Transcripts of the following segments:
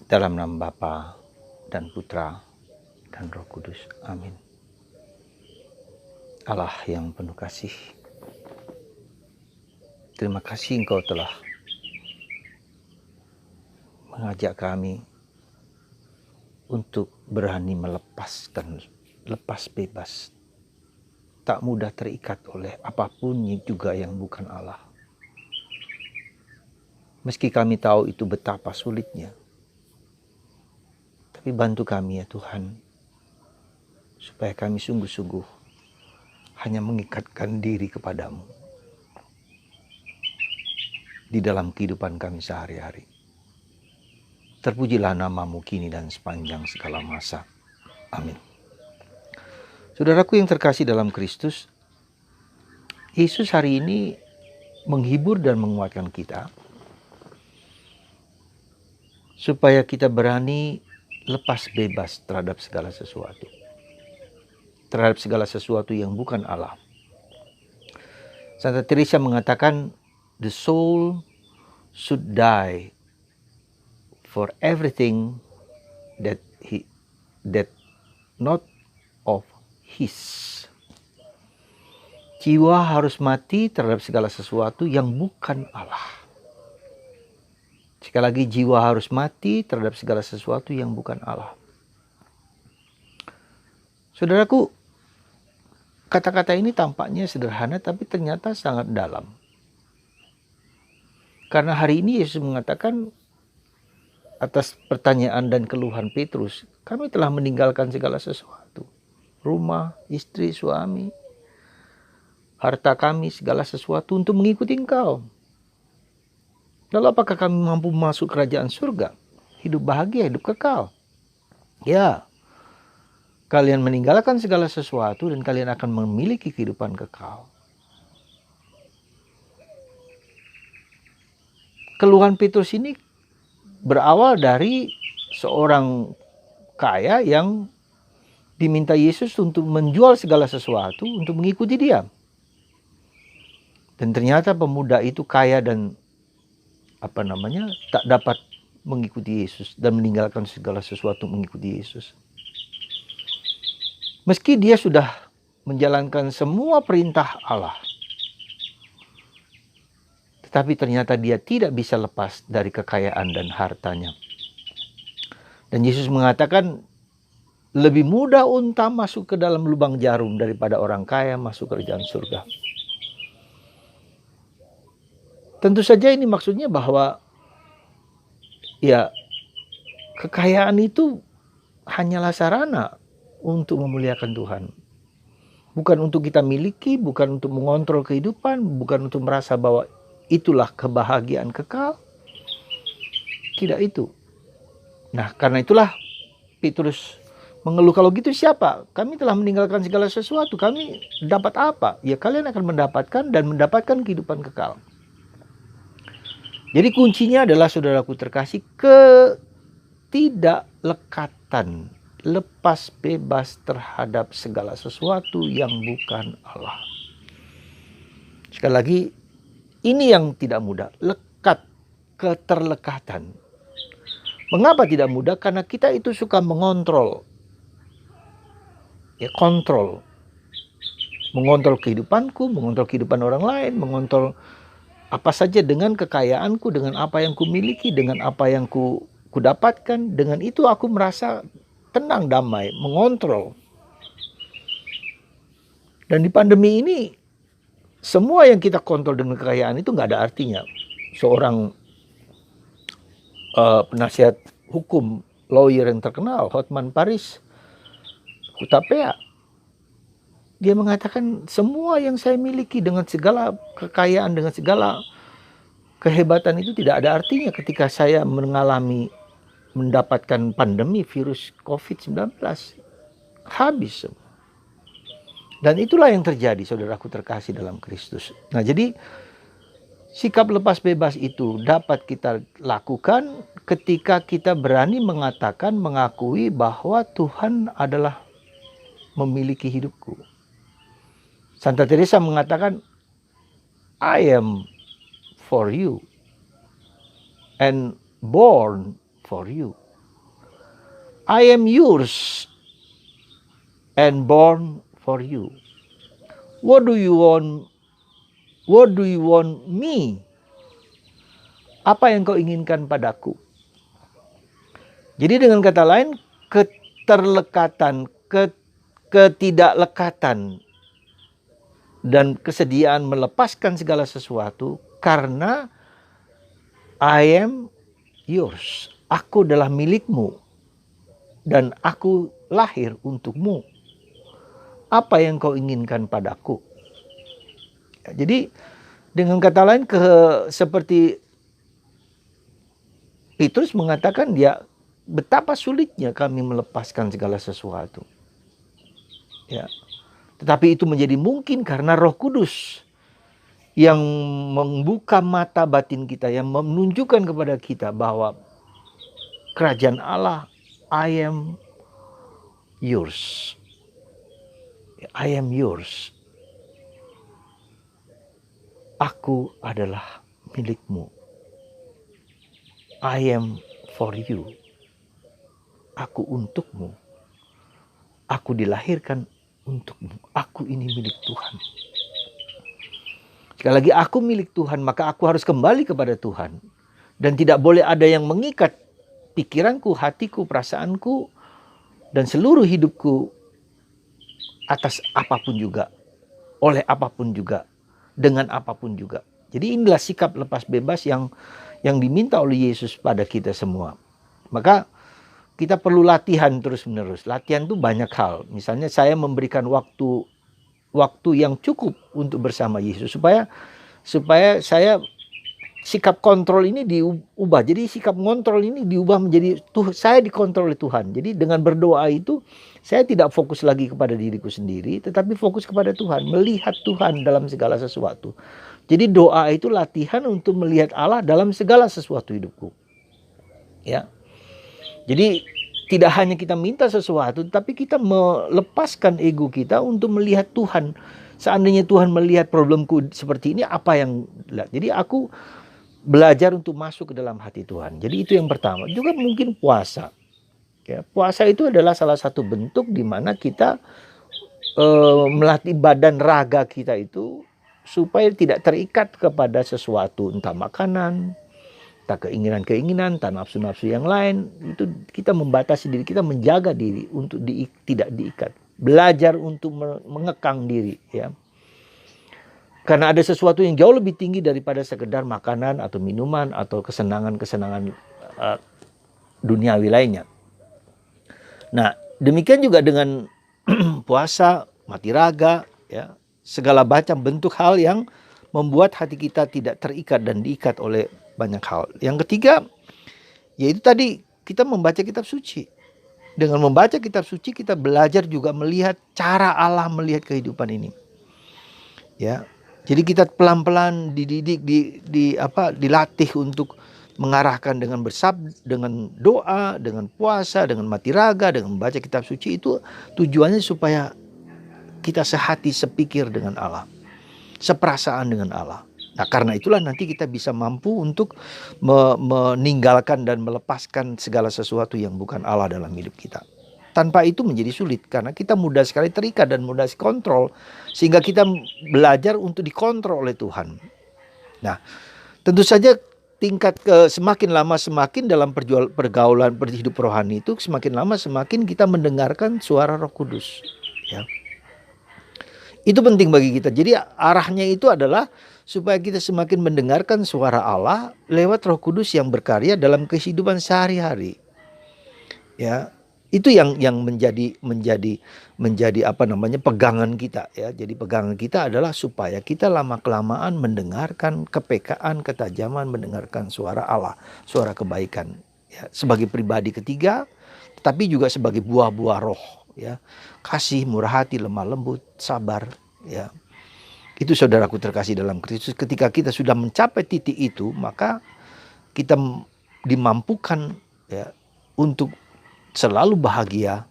Dalam nama Bapa dan Putra dan Roh Kudus. Amin. Allah yang penuh kasih, terima kasih Engkau telah mengajak kami untuk berani lepas bebas. Tak mudah terikat oleh apapun juga yang bukan Allah. Meski kami tahu itu betapa sulitnya. Tapi bantu kami ya Tuhan, supaya kami sungguh-sungguh hanya mengikatkan diri kepadamu di dalam kehidupan kami sehari-hari. Terpujilah namamu kini dan sepanjang segala masa. Amin. Saudaraku yang terkasih dalam Kristus, Yesus hari ini menghibur dan menguatkan kita supaya kita berani lepas bebas terhadap segala sesuatu. Terhadap segala sesuatu yang bukan Allah. Santa Teresa mengatakan, the soul should die for everything that not of his. Jiwa harus mati terhadap segala sesuatu yang bukan Allah. Sekali lagi, jiwa harus mati terhadap segala sesuatu yang bukan Allah. Saudaraku, kata-kata ini tampaknya sederhana tapi ternyata sangat dalam. Karena hari ini Yesus mengatakan atas pertanyaan dan keluhan Petrus, kami telah meninggalkan segala sesuatu. Rumah, istri, suami, harta kami, segala sesuatu untuk mengikuti Engkau. Lalu apakah kami mampu masuk kerajaan surga? Hidup bahagia, hidup kekal. Ya, kalian meninggalkan segala sesuatu dan kalian akan memiliki kehidupan kekal. Keluhan Petrus ini berawal dari seorang kaya yang diminta Yesus untuk menjual segala sesuatu untuk mengikuti dia. Dan ternyata pemuda itu kaya dan tak dapat mengikuti Yesus dan meninggalkan segala sesuatu mengikuti Yesus. Meski dia sudah menjalankan semua perintah Allah, tetapi ternyata dia tidak bisa lepas dari kekayaan dan hartanya. Dan Yesus mengatakan, lebih mudah unta masuk ke dalam lubang jarum daripada orang kaya masuk ke kerajaan surga. Tentu saja ini maksudnya bahwa ya, kekayaan itu hanyalah sarana untuk memuliakan Tuhan. Bukan untuk kita miliki, bukan untuk mengontrol kehidupan, bukan untuk merasa bahwa itulah kebahagiaan kekal. Tidak itu. Nah, karena itulah Petrus mengeluh, kalau gitu siapa? Kami telah meninggalkan segala sesuatu, kami dapat apa? Ya, kalian akan mendapatkan kehidupan kekal. Jadi kuncinya adalah, saudaraku terkasih, ketidaklekatan, lepas bebas terhadap segala sesuatu yang bukan Allah. Sekali lagi, ini yang tidak mudah, keterlekatan. Mengapa tidak mudah? Karena kita itu suka mengontrol. Ya, mengontrol kehidupanku, mengontrol kehidupan orang lain, mengontrol apa saja dengan kekayaanku, dengan apa yang kumiliki, dengan apa yang ku dapatkan. Dengan itu aku merasa tenang, damai, mengontrol. Dan di pandemi ini, semua yang kita kontrol dengan kekayaan itu nggak ada artinya. Seorang penasihat hukum, lawyer yang terkenal, Hotman Paris Hutapea, dia mengatakan, semua yang saya miliki dengan segala kekayaan, dengan segala kehebatan itu tidak ada artinya ketika saya mendapatkan pandemi virus COVID-19. Habis semua. Dan itulah yang terjadi, saudaraku terkasih dalam Kristus. Nah, jadi sikap lepas bebas itu dapat kita lakukan ketika kita berani mengakui bahwa Tuhan adalah memiliki hidupku. Santa Teresa mengatakan, I am for you and born for you. I am yours and born for you. What do you want? What do you want me? Apa yang kau inginkan padaku? Jadi dengan kata lain, keterlekatan, ketidaklekatan dan kesediaan melepaskan segala sesuatu karena I am yours. Aku adalah milikmu dan aku lahir untukmu. Apa yang kau inginkan padaku? Jadi dengan kata lain, seperti Petrus mengatakan, dia betapa sulitnya kami melepaskan segala sesuatu. Ya. Tetapi itu menjadi mungkin karena Roh Kudus yang membuka mata batin kita, yang menunjukkan kepada kita bahwa kerajaan Allah, I am yours. I am yours. Aku adalah milikmu. I am for you. Aku untukmu. Aku dilahirkan untukmu. Aku ini milik Tuhan. Sekali lagi, aku milik Tuhan, maka aku harus kembali kepada Tuhan. Dan tidak boleh ada yang mengikat pikiranku, hatiku, perasaanku, dan seluruh hidupku atas apapun juga, oleh apapun juga, dengan apapun juga. Jadi inilah sikap lepas bebas yang diminta oleh Yesus pada kita semua. Maka kita perlu latihan terus-menerus. Latihan itu banyak hal. Misalnya saya memberikan waktu yang cukup untuk bersama Yesus supaya saya sikap kontrol ini diubah. Jadi sikap kontrol ini diubah menjadi saya dikontrol oleh Tuhan. Jadi dengan berdoa itu saya tidak fokus lagi kepada diriku sendiri, tetapi fokus kepada Tuhan, melihat Tuhan dalam segala sesuatu. Jadi doa itu latihan untuk melihat Allah dalam segala sesuatu hidupku. Ya. Jadi tidak hanya kita minta sesuatu, tapi kita melepaskan ego kita untuk melihat Tuhan. Seandainya Tuhan melihat problemku seperti ini, apa yang lihat? Jadi aku belajar untuk masuk ke dalam hati Tuhan. Jadi itu yang pertama. Juga mungkin puasa. Ya, puasa itu adalah salah satu bentuk di mana kita melatih badan raga kita itu supaya tidak terikat kepada sesuatu, entah makanan, entah keinginan-keinginan, entah nafsu-nafsu yang lain. Itu kita membatasi diri, kita menjaga diri untuk tidak diikat. Belajar untuk mengekang diri, ya. Karena ada sesuatu yang jauh lebih tinggi daripada sekedar makanan atau minuman atau kesenangan-kesenangan duniawi lainnya. Nah, demikian juga dengan puasa, mati raga, ya. Segala macam bentuk hal yang membuat hati kita tidak terikat dan diikat oleh banyak hal. Yang ketiga, yaitu tadi kita membaca kitab suci. Dengan membaca kitab suci kita belajar juga melihat cara Allah melihat kehidupan ini. Ya. Jadi kita pelan-pelan dididik, dilatih untuk mengarahkan dengan dengan doa, dengan puasa, dengan mati raga, dengan membaca kitab suci. Itu tujuannya supaya kita sehati, sepikir dengan Allah, seperasaan dengan Allah. Nah, karena itulah nanti kita bisa mampu untuk meninggalkan dan melepaskan segala sesuatu yang bukan Allah dalam hidup kita. Tanpa itu menjadi sulit karena kita mudah sekali terikat dan mudah kontrol, sehingga kita belajar untuk dikontrol oleh Tuhan. Nah, tentu saja tingkat semakin lama semakin dalam pergaulan hidup rohani itu, semakin lama semakin kita mendengarkan suara Roh Kudus, ya. Itu penting bagi kita. Jadi arahnya itu adalah supaya kita semakin mendengarkan suara Allah lewat Roh Kudus yang berkarya dalam kehidupan sehari-hari. Ya, itu yang menjadi pegangan kita, ya. Jadi pegangan kita adalah supaya kita lama-kelamaan mendengarkan kepekaan, ketajaman mendengarkan suara Allah, suara kebaikan, ya, sebagai pribadi ketiga, tetapi juga sebagai buah-buah roh, ya. Kasih, murah hati, lemah lembut, sabar, ya. Itu saudaraku terkasih dalam Kristus, ketika kita sudah mencapai titik itu, maka kita dimampukan, ya, untuk selalu bahagia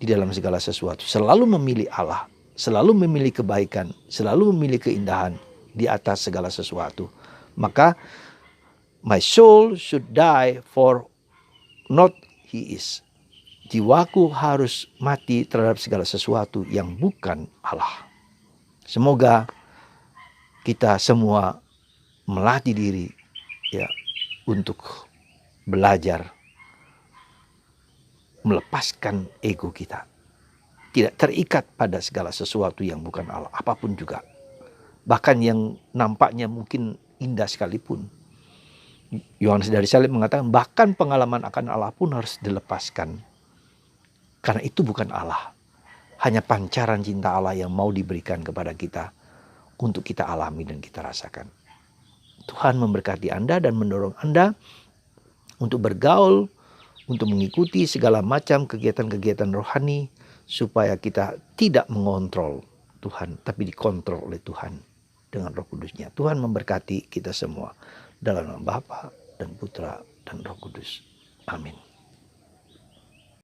di dalam segala sesuatu, selalu memilih Allah, selalu memilih kebaikan, selalu memilih keindahan di atas segala sesuatu. Maka my soul should die for not he is. jiwaku harus mati terhadap segala sesuatu yang bukan Allah. Semoga kita semua melatih diri ya untuk belajar melepaskan ego kita. Tidak terikat pada segala sesuatu yang bukan Allah, apapun juga. Bahkan yang nampaknya mungkin indah sekalipun. Yohanes dari Salib mengatakan bahkan pengalaman akan Allah pun harus dilepaskan. Karena itu bukan Allah. Hanya pancaran cinta Allah yang mau diberikan kepada kita untuk kita alami dan kita rasakan. Tuhan memberkati Anda dan mendorong Anda untuk bergaul, untuk mengikuti segala macam kegiatan-kegiatan rohani, supaya kita tidak mengontrol Tuhan, tapi dikontrol oleh Tuhan dengan Roh Kudus-Nya. Tuhan memberkati kita semua dalam nama Bapa dan Putra dan Roh Kudus. Amin.